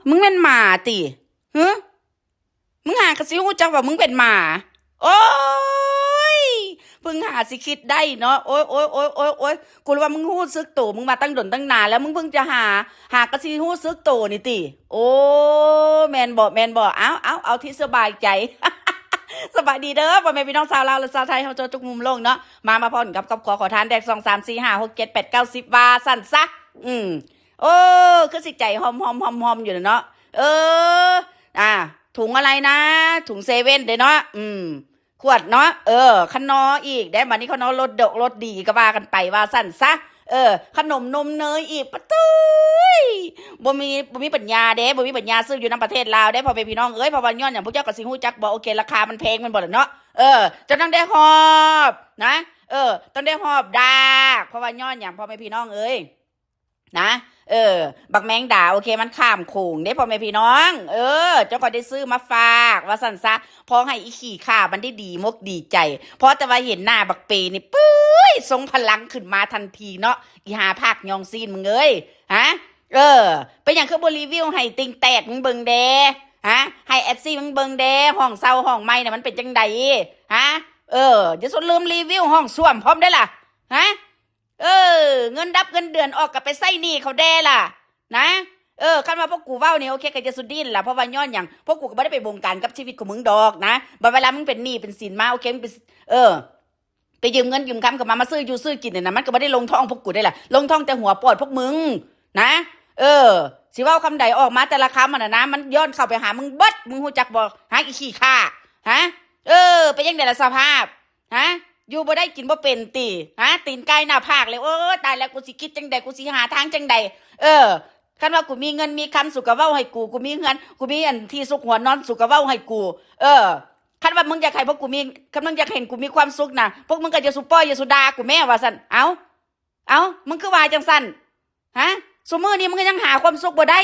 มึงเป็นหมาติฮึมึงหากระซิวจักว่ามึงเป็นหมาโอ้ยเพิ่งหาสิคิดได้เนาะโอ้ยกูรู้ว่ามึงหู้ซึกโตมึงมาตั้งดนตั้งนานแล้วมึงเพิ่งจะหากระซิวหู้ซึกโตนี่ติโอ้แมนบอกเอาที่สบายใจสบายดีเด้อพ่อแม่พี่น้องชาวลาวและชาวไทยเฮาเจอทุกมุมโลกเนาะมาพร้อมกับขอทานแดก2 3 4 5 6 7 8 9 10ว่าสั่นซะอืมโอ้คือสิใจหอมอยู่เนาะเอออ่าถุงอะไรนะถุงเซเว่นเด้เนาะขวดเนาะขนออีกได้บัดนี้ขนอรสดกรสดีก็ว่ากันไปว่าสั่นซะขนมนมเนยอีกปะตุ้ยบ่มีปัญญาเด้บ่มีปัญญาซื้ออยู่ในประเทศลาวได้พอไปพี่น้องเอ้ยเพราะว่าย้อนอย่างพวกเจ้าก็สิฮู้จักบ่โอเคราคามันแพงมันบ่ล่ะเนาะจะต้องได้หอบนะต้องได้หอบดากเพราะว่าย้อนอย่างพ่อแม่พี่น้องเอ้ยนะบักแมงดาโอเคมันข้ามโขงได้พ่อแม่พี่น้องเจ้าก็ได้ซื้อมาฝากว่าสั่นซะพอให้อีขี่ข่ามันได้ดีมกดีใจเพราะแต่ว่าเห็นหน้าบักเปนี่ปุ้ยทรงพลังขึ้นมาทันทีเนาะอีหาภาคยองซีนมึงเอ้ยฮะเป็นอย่างคือบรีวิวให้ติงแตกมึงเบิ่งเด้ฮะให้แอดซี่มึงเบิ่งเด้ห้องเซาห้องไม้น่ะมันเป็นจังใดฮะอย่าสนลืมรีวิวห้องส้วมพร้อมได้ล่ะฮะเงินดับเงินเดือนออกกับไปใส่หนี้เขาแด่ล่ะนะคันว่าพวกกูเว้านี่โอเคก็จะสุดดิ้นล่ะเพราะว่าย้อนอย่างพวกกูก็ไม่ได้ไปบงการกับชีวิตของมึงดอกนะบัดเวลามึงเป็นหนี้เป็นสินมาโอเคมึงเป็นไปยืมเงินยืมคำกับมาซื้ออยู่ซื้อกินเนี่ยนะมันก็ไม่ได้ลงท้องพวกกูได้ล่ะลงท้องแต่หัวปอดพวกมึงนะสิเว้าคำใดออกมาแต่ละคำมันนะมันย้อนเข้าไปหามึงเบิดมึงฮู้จักบ่หาอีขี้ข้าฮะเป็นยังไงล่ะสภาพฮะอยู่บ่ได้กินบ่เป็นติฮะตีนไก่หน้าผากเลยตายแล้วกูสิคิดจังใดกูสิหาทางจังใดคันว่ากูมีเงินมีคำสุกะเว้าให้กูมีเงินกูมีอันที่สุกหัวนอนสุกะเว้าให้กูคันว่ามึงอยากให้พวกกูมีคันมึงอยากเห็นกูมีความสุขนะพวกมึงก็จะสุป้อยอย่าสุดากูแม่ว่าซั่นเอามึงคือว่าจังซั่นฮะซุมื้อนี้มึงก็ยังหาความสุขบ่ได้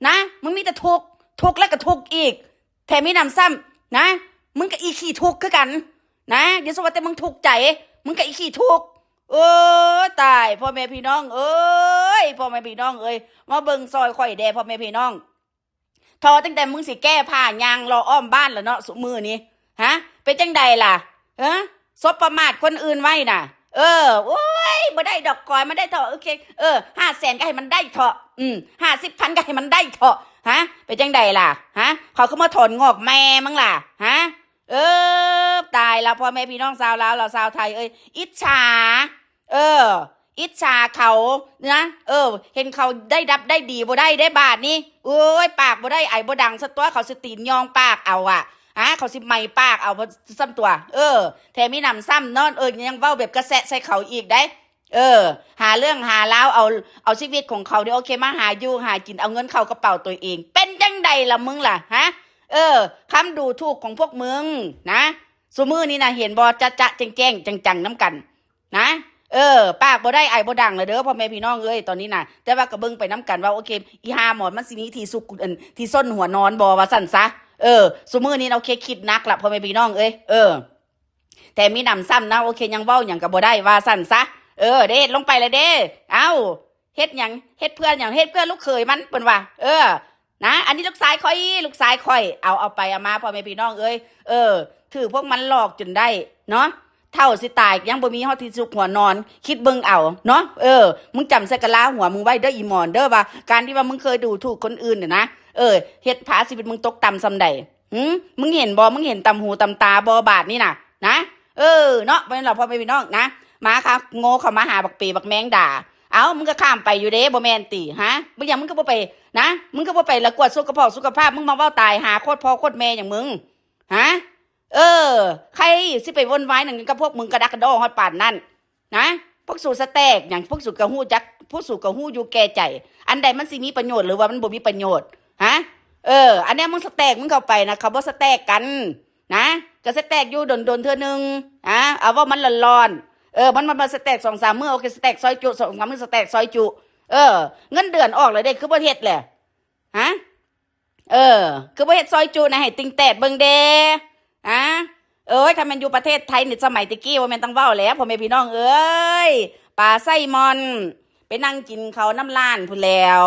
นะมึงมีแต่ทุกข์แล้วก็ทุกข์อีกแถมมีน้ำซ้ำนะมึงก็อีขี้ทุกข์คือกันนะเดี๋ยวสวัสดิ์แต่มึงทุกข์ใจมึงก็อีขี้ทุกข์ตายพ่อแม่พี่น้องเอ้ยพ่อแม่พี่น้องเอ้ยมาเบิ่งซอยข่อยแด่พ่อแม่พี่น้องทอตั้งแต่มึงสิแก้ผ้ายางรออ้อมบ้านแล้วเนาะสุมือนี้ฮะเป็นจังใดล่ะซบประมาทคนอื่นไว้น่ะโอ้ยบ่ได้ดอกกอยมันได้เถอะโอเค500,000ก็ให้มันได้เถอะ50,000ก็ให้มันได้เถอะฮะเป็นจังใดล่ะฮะเขาเข้ามาถอนงอกแม่มั้งล่ะฮะตายแล้วพ่อแม่พี่น้องชาวลาวเราชาวไทยอิจฉาอิจฉาเขานะเห็นเขาได้ดับได้ดีบ่ได้บาทนี่โอ้ยปากบ่ได้ไอ้บ่ดังซะตัวเขาสิตีนยองปากเอาเขาสิไม่ปากเอาซ้ำตัวแถมมีหนำซ้ำเนาะยังเว้าแบบกระแสะใส่เขาอีกได้หาเรื่องหาเล้าเอาชีวิตของเขาเดี๋ยวโอเคมาหาอยู่หากินเอาเงินเข้ากระเป๋าตัวเองเป็นจังใดล่ะมึงล่ะฮะคำดูถูกของพวกมึงนะซุมือนี่นะเห็นบอจะแจ้งจังน้ำกันนะปากบ่ได้ไอ้บ่ดังเลยเด้อพ่อแม่พี่น้องตอนนี้นะแต่ว่าก็เบิ่งไปน้ำกันว่าโอเคอีหาหมอนมันสิมีที่สุกที่ส้นหัวนอนบ่ว่าสั่นซะซุมือนี่โอเคคิดนักละพ่อแม่พี่น้องแต่มีนำซ้ำนะโอเคยังเว้าหยังก็บ่ได้ว่าสั่นซะเด็ดลงไปเลยเด้เอ้าเฮ็ดหยังเฮ็ดเพื่อนหยังเฮ็ดเพื่อนลูกเขยมันเปิ้นว่านะอันนี้ลูกชายค่อยเอาไปเอามาพ่อแม่พี่น้องถือพวกมันหลอกจนได้เนาะเท่าสิตายยังบ่มีเฮาที่สุกหัวนอนคิดเบิ่งเอาเนาะมึงจำใส่กะลาหัวมึงไว้เด้ออีหมอนเด้อว่าการที่ว่ามึงเคยดูถูกคนอื่นน่ะนะเฮ็ดผาชีวิตมึงตกต่ำซำใดมึงเห็นบ่มึงเห็นตำหูตำตาบ่บาดนี่น่ะนะเนาะเป็นหรอพ่อแม่พี่น้องนะมาค่ะโง่เข้ามาหาบักปีบักแมงด่ามึงก็ข้ามไปอยู่เด้บ่แม่นติฮะมึงยังมึงก็บ่ไปนะมึงก็บ่ไปละกวดสุขภาพมึงมาเว้าตายหาโคตรพ่อโคตรแม่อย่างมึงฮะใครสิไปวนวายนั่นกับพวกมึงกระดักกระดอฮอดป่านนั่นนะพวกสู่สแตกอย่างพวกสู่กระหู้จักพวกสู่กระหู้อยู่แก่ใจอันใดมันสิมีประโยชน์หรือว่ามันบ่มีประโยชน์ฮะอันนี้มึงสแตกมึงเข้าไปนะเขาบ่สแตกกันนะก็สแตกอยู่โดนเทื่อนึงเอาว่ามันร้อนมันมาสแต็ก2-3มื้อโอเคสแต็กซอยจุ2-3มื้อสแต็กซอยจุเงินเดือนออกเลยเด้คือบ่เฮ็ดแหละฮะคือบ่เฮ็ดซอยจุนะให้ติงแตดเบิ่งเด้ถ้ามันอยู่ประเทศไทยนี่สมัยตะกี้ว่าแม่นต้องเว้าแล้วพ่อแม่พี่น้องปลาไส้มอนไปนั่งกินเขาน้ำล้านพุ่นแล้ว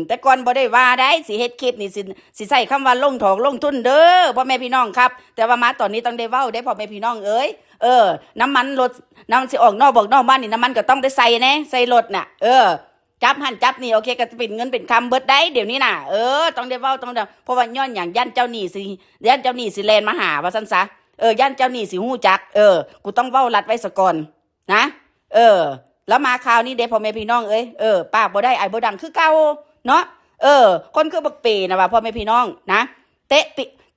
แต่ก่อนบ่ได้ว่าได้สิเฮ็ดคลิปนี่สิใส่คำว่าลงถอกลงทุนเด้อพ่อแม่พี่น้องครับแต่ว่ามาตอนนี้ต้องได้เว้าได้พ่อแม่พี่น้องเอ้ยน้ำมันรถน้ำมันสิออกนอกบอกนอกบ้านนี่น้ำมันก็ต้องได้ใส่แน่ใส่รถน่ะจับหันจับนี่โอเคก็จะเป็นเงินเป็นคำเบิดได้เดี๋ยวนี้น่ะต้องได้เว้าต้องได้เพราะว่าย้อนอย่างย่านเจ้าหนี้สิแลนมาหาว่าซั่นซะย่านเจ้าหนี้สิฮู้จักกูต้องเว้ารัดไว้ซะก่อนนะแล้วมาคราวนี้เด้พ่อแม่พี่น้องเอ้ยปากบ่ได้ไอ้บ่ดังคือเก่าเนาะคนคือบักเปนะว่าพ่อแม่พี่น้องนะเต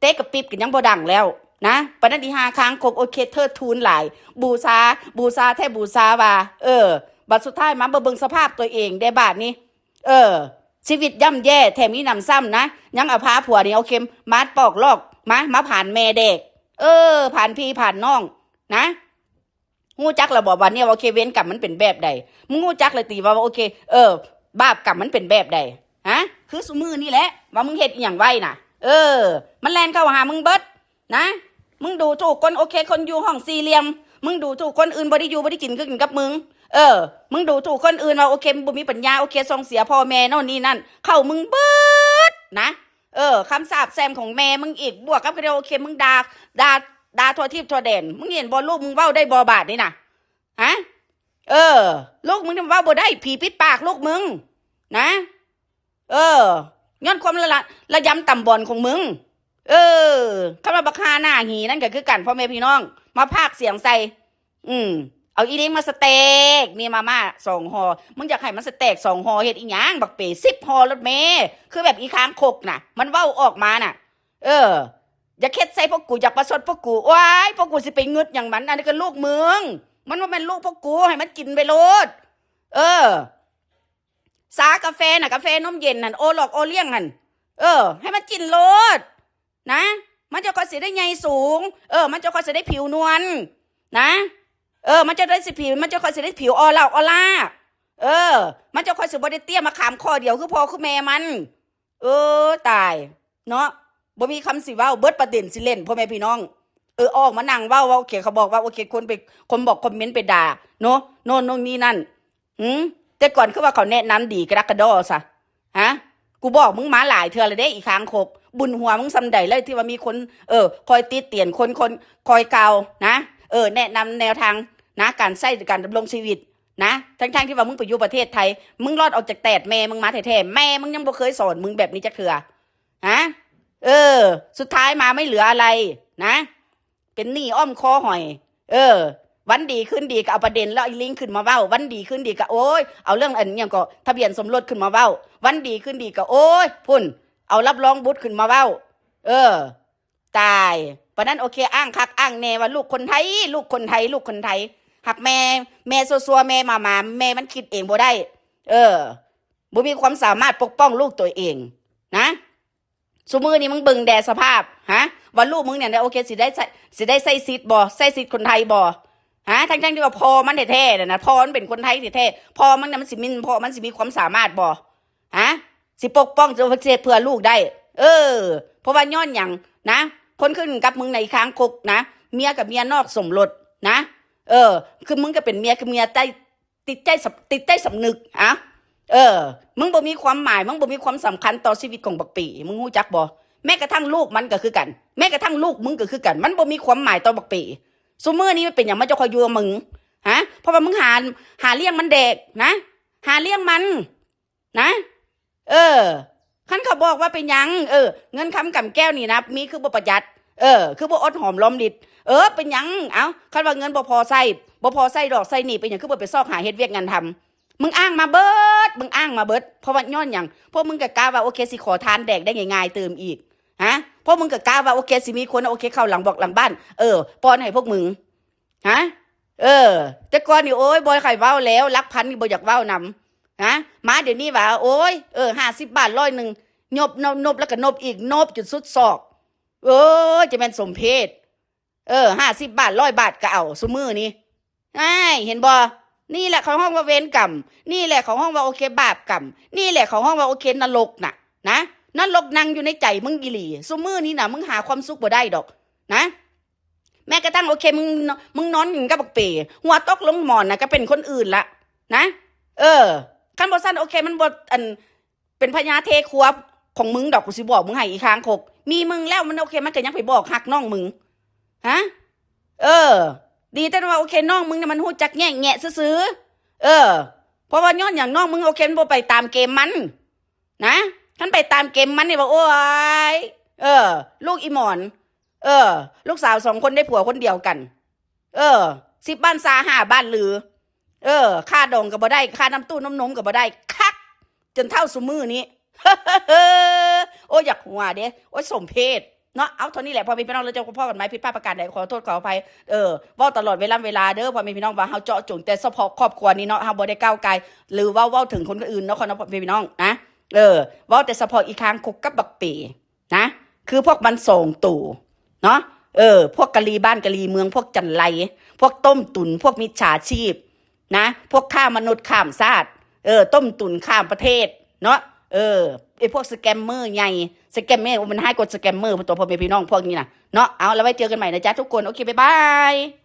ะกับปิ๊บกันยังบ่ดังแล้วนะปานนั้นอี5ครั้งครบโอเคเทิดทูนหลายบูชาแท้บูชาว่าบัดสุดท้ายมาเบิ่งสภาพตัวเองได้บาดนี้ชีวิตย่ำแย่แถมมีนำซ้ำนะยังเอาพาผัวนี่เอาเข็มมาดปอกลอกมาผ่านแม่เด็กผ่านพี่ผ่านน้องนะงูจักเราบอกว่าเนี่ยว่าโอเคเว้นกรรมมันเป็นแบบใดมึงงูจักเลยตีว่าโอเคบาปกรรมมันเป็นแบบใดฮะคือสมือนี่แหละว่ามึงเฮ็ดอหย่างไว้น่ะมันแลนเข้าหามึงเบิดนะมึงดูถูกคนโอเคคนอยู่ห้องสี่เหลี่ยมมึงดูถูกคนอื่นบ่ได้อยู่บ่ได้กินก็กินกับมึงมึงดูถูกคนอื่นว่าโอเคบ่มีปัญญาโอเคส่งเสียพ่อแม่โน่นนี่นั่นเข้ามึงเบิดนะคำสาปแซมของแม่มึงอีกบวกกับโอเคมึงด่าทั่วทิพย์ทั่วแดนมึงเห็นบ่ลูกมึงเว้าได้บ่บาดนี่น่ะฮะลูกมึงเว้าบ่ได้ผีปิดปากลูกมึงนะย้อนความระยำต่ำบอลของมึงคำว่าบักฮาหน้าหีนั่นก็คือกันพ่อแม่พี่น้องมาพากเสียงใส่เอาอีนี้มาสเต็กมีมาม่า2 ห่อมึงอยากให้มันสเต็ก2 ห่อเฮ็ดอีหยังบักเป๋10 ห่อรถเมย์คือแบบอีค้างคกน่ะมันเว้าออกมาน่ะอย่าเค็ดใส่พวกกูอยากประชดพวกกูว้ายพวกกูสิไปงึดอย่างมันอันนี้ก็ลูกมึงมันว่าเป็นลูกพวกกูให้มันกินไปโลดสากาแฟน่ะกาแฟนมเย็นนั่นโอหลอกโอเลี้ยงนั่นให้มันกินโลดนะมันจะค่อยสิได้ใหญ่สูงมันจะค่อยสิได้ผิวนวลนะมันจะได้สิผิวมันจะค่อยสิได้ผิวออล่ามันจะค่อยสิบ่ได้เตี้ยมาขามคอเดียวคือพ่อคือแม่มันตายเนาะบ่มีคำสิเว้าเบิดประเด็นสิเล่นพ่อแม่พี่น้องออกมานั่งเว้าโอเคเขาบอกว่าโอเคคนบอกคอมเมนต์ไปด่าเนาะโน่นนี่นั่นแต่ก่อนคือว่าเขาแนะนำดีกระดักกระดอซะฮะกูบอกมึงมาหลายเทื่อเลยเด้อีค้างคกบุญหัวมึงซำใดเลยที่ว่ามีคนคอยติเตียนคนคอยเกานะแนะนำแนวทางนะการใช้การดำรงชีวิตนะทั้งที่ว่ามึงไปอยู่ประเทศไทยมึงรอดออกจากแตดแม่มึงมาแท้ๆแม่มึงยังบ่เคยสอนมึงแบบนี้จักเทื่อฮะสุดท้ายมาไม่เหลืออะไรนะเป็นหนี้อ้อมคอหอยวันดีขึ้นดีก็เอาประเด็นแล้วไอ้ลิงขึ้นมาเว้าวันดีขึ้นดีก็โอ้ยเอาเรื่องอันนี้ก็ทะเบียนสมรสขึ้นมาเว้าวันดีขึ้นดีก็โอ้ยพุ่นเอารับรองบุตรขึ้นมาเว้าตายปะนั้นโอเคอ้างคักอ้างแน่ว่าลูกคนไทยหักแม่ซัวแม่มาแม่มันคิดเองบ่ได้บ่มีความสามารถปกป้องลูกตัวเองนะซุมื้อนี้มึงเบิ่งแดสภาพฮะว่าลูกมึงเนี่ยโอเคสิได้ใส่ซิทบ่ใส่ซิทคนไทยบ่ฮะทั้งที่ว่าพ่อมันแท้ๆน่ะนะพ่อมันเป็นคนไทยแท้ๆพ่อมันน่ะมันสิมีความสามารถบ่ฮะสิปกป้องจะเพื่อลูกได้เพราะว่าย้อนหยังนะคนขึ้นกับมึงในค้างคุกนะเมียกับเมียนอกสมรสนะคือมึงก็เป็นเมียคือเมียติดใจสำนึกมึงบ่มีความหมายมึงบ่มีความสำคัญต่อชีวิตของบักปีมึงรู้จักบ่แม้กระทั่งลูกมันก็คือกันแม้กระทั่งลูกมึงก็คือกันมันบ่มีความหมายต่อบักปีซุมื้อนี้มันเป็นอย่างมันจะคอยอยู่กับมึงฮะเพราะว่ามึงหาเลี้ยงมันเด็กนะหาเลี้ยงมันนะคันเขาบอกว่าเป็นยังเงินคำกำแก้วนี่นะมีคือบ่ประหยัดคือบ่อดหอมรอมริดเป็นยังคันว่าเงินบ่พอใช้ดอกใช้หนี้เป็นยังคือบ่ไปซอกหาเฮ็ดเวียกงานทำมึงอ้างมาเบิดเพราะว่าย้อนหยังเพราะมึงก็กล้าว่าโอเคสิขอทานแดกได้ง่ายๆเติมอีกฮะเพราะมึงก็กล้าว่าโอเคสิมีคนโอเคเข้าหลังบอกหลังบ้านป้อนให้พวกมึงฮะแต่ก่อนนี่โอ้ยบ่ใครเว้าแล้วรักพันนี่บ่อยากเว้านำฮะมาเดี๋ยวนี้ว่าโอ้ย50 บาท100นึงนบแล้วก็นบอีกนบจนสุดศอกจะเป็นสมเพศ50 บาท100 บาทก็เอาซุมื้อนี้เห็นบ่นี่แหละเขาห้องว่าเวรกรรมนี่แหละเขาห้องว่าโอเคบาปกรรมนี่แหละเขาห้องว่าโอเคนรกน่ะนะนรกนั่งอยู่ในใจมึงอีหลีซุมื้อนี้น่ะมึงหาความสุขบ่ได้ดอกนะแม้กระทั่งโอเคมึงนอนอยู่กับบักเป๋หัวตกลงหมอนน่ะก็เป็นคนอื่นละนะคันบ่ซั่นโอเคมันบ่ เป็นพญาเทครัวของมึงดอกกูสิบอกมึงให้อีกครั้งคกมีมึงแล้วมันโอเคมันก็ยังไปบอกหักน้องมึงฮะดีแต่ว่าโอเคน้องมึงเนี่ยมันหู้จักแง่แง่ซื้อเพราะว่าย้อนอย่างน้องมึงโอเคมันบ่ไปตามเกมมันนะท่านไปตามเกมมันนี่บอกโอ้ยลูกอีหมอนลูกสาว2 คนได้ผัวคนเดียวกัน10 บ้านซา5 บ้านหรือค่าดองก็บ่ได้ค่าน้ำตู้น้ำนมก็บ่ได้คักจนเท่าซุมือนี้ โอ้อยากหัวเด้โอ้ยสมเพศเนาะเอาเท่านี้แหละพอมีพี่น้องเราจะพ่อกันไหมผิดพลาดประการใดขอโทษขออภัยว่าตลอดเวลาเด้อพอมีพี่น้องว่าเฮาเจาะจงแต่เฉพาะครอบครัวนี้เนาะเฮาบ่ได้ก้าวไกลหรือว่าถึงคนอื่นเนาะพอพี่น้องนะว่าแต่เฉพาะอีกครั้งคุกกับบักปีนะคือพวกมันส่งตู่เนาะพวกกะลีบ้านกะลีเมืองพวกจันไรพวกต้มตุนพวกมิจฉาชีพนะพวกฆ่ามนุษย์ข้ามชาติต้มตุนข้ามประเทศเนาะไอพวกสแกมเมอร์ใหญ่สแกมเมอร์มันให้กดสแกมเมอร์ตัวพ่อแม่พี่น้องพวกนี้นะเนาะเอาแล้วไว้เจอกันใหม่นะจ๊ะทุกคนโอเคบ๊ายบาย